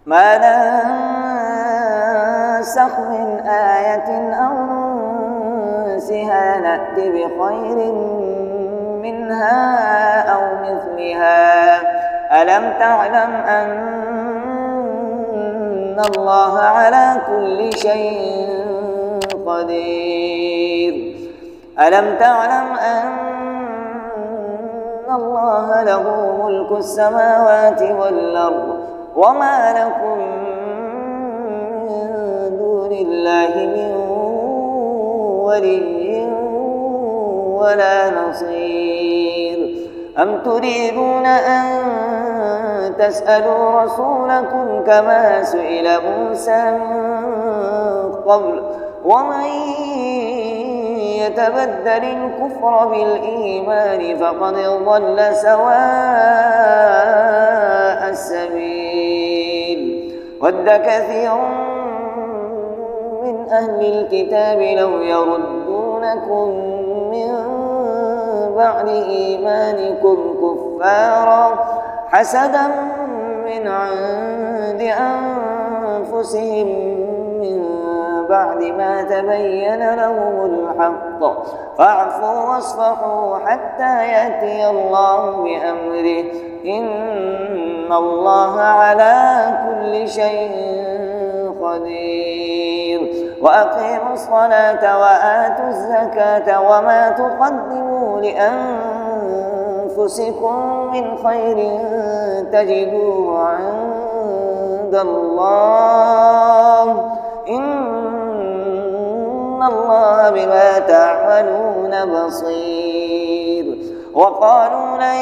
ما ننسخ من آية أو ننسها نأت بخير منها أو مثلها ألم تعلم أن الله على كل شيء قدير ألم تعلم أن الله له ملك السماوات والأرض وما لكم من دون الله من ولي ولا نصير أم تريدون أن تسألوا رسولكم كما سئل موسى من قبل ومن يتبدل الكفر بالإيمان فقد ضل سواء السبيل ود كثير من أهل الكتاب لو يردونكم من بعد إيمانكم كفارا حسدا من عند أنفسهم من بعد ما تبين لهم الحق فاعفوا واصفحوا حتى يأتي الله بأمره إن الله على كل شيء قدير وأقيموا الصلاة وآتوا الزكاة وما تقدموا لأنفسكم من خير تجدوه عند الله إن الله بما تعملون بصير وقالوا لن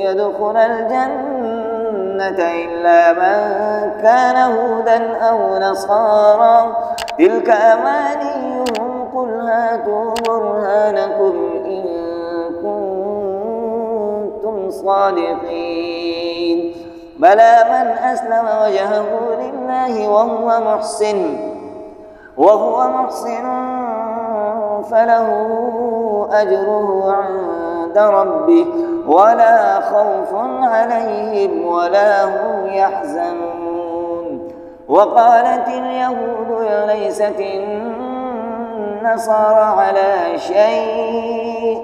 يدخل الجنة إلا من كان هودا أو نصارى تلك أمانيهم قل هاتوا برهانكم إن كنتم صادقين بلى من أسلم وجهه لله وهو محسن فله أجره عند ربه ولا خوف عليهم ولا هم يحزنون وقالت اليهود ليست النصارى على شيء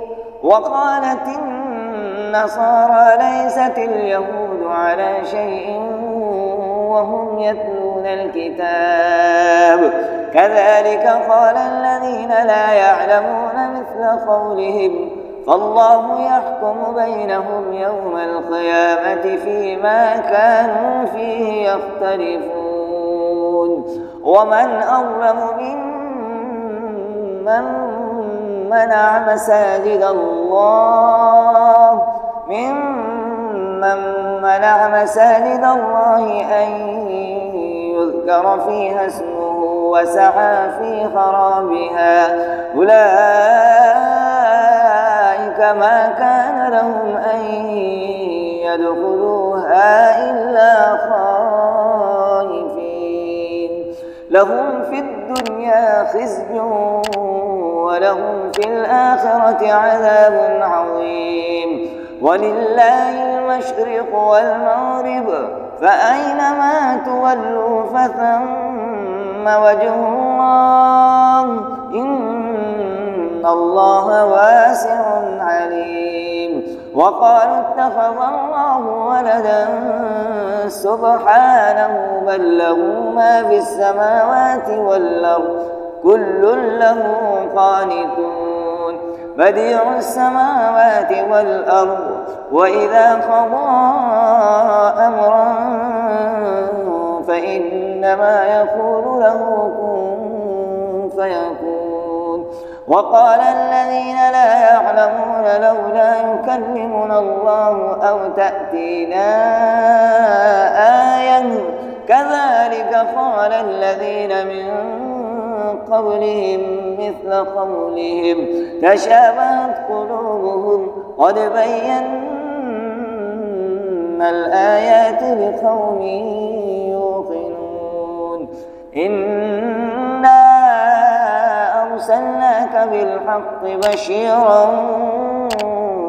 ليست اليهود على شيء وهم يتلون الكتاب كذلك قال الذين لا يعلمون مثل قولهم فالله يحكم بينهم يوم القيامة فيما كانوا فيه يختلفون ومن أظلم ممن منع مساجد الله أن يذكر فيها اسمه وسعى في خرابها أولئك ما كان لهم أن يدخلوها إلا خائفين لهم في الدنيا خزي ولهم في الآخرة عذاب عظيم ولله المشرق والمغرب فأينما تولوا فثم وجه الله إن الله واسع عليم وقالوا اتخذ الله ولدا سبحانه بل له ما في السماوات والأرض كل له قانتون بديع السماوات والأرض وإذا قضى أمرا فإنما يقول له كن فيكون وقال الذين لا يعلمون لولا يكلمنا الله أو تأتينا آية كذلك قال الذين من قبلهم مثل قولهم تشابهت قلوبهم قد بينا الآيات لقوم يوقنون إنا أرسلناك بالحق بشيرا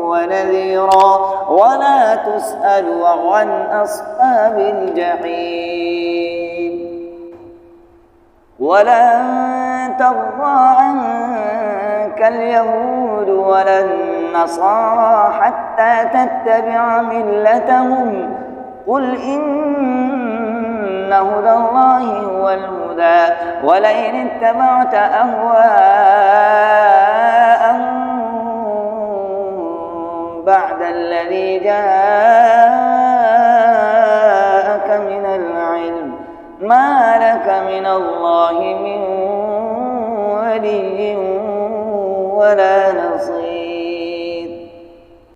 ونذيرا ولا تسأل عن أصحاب الجحيم ولن ترضى عنك اليهود ولا النصارى حتى تتبع ملتهم قل إن هدى الله هو الهدى ولئن اتبعت أهواءهم بعد الذي جاءك من العلم ما لك من الله من ولي ولا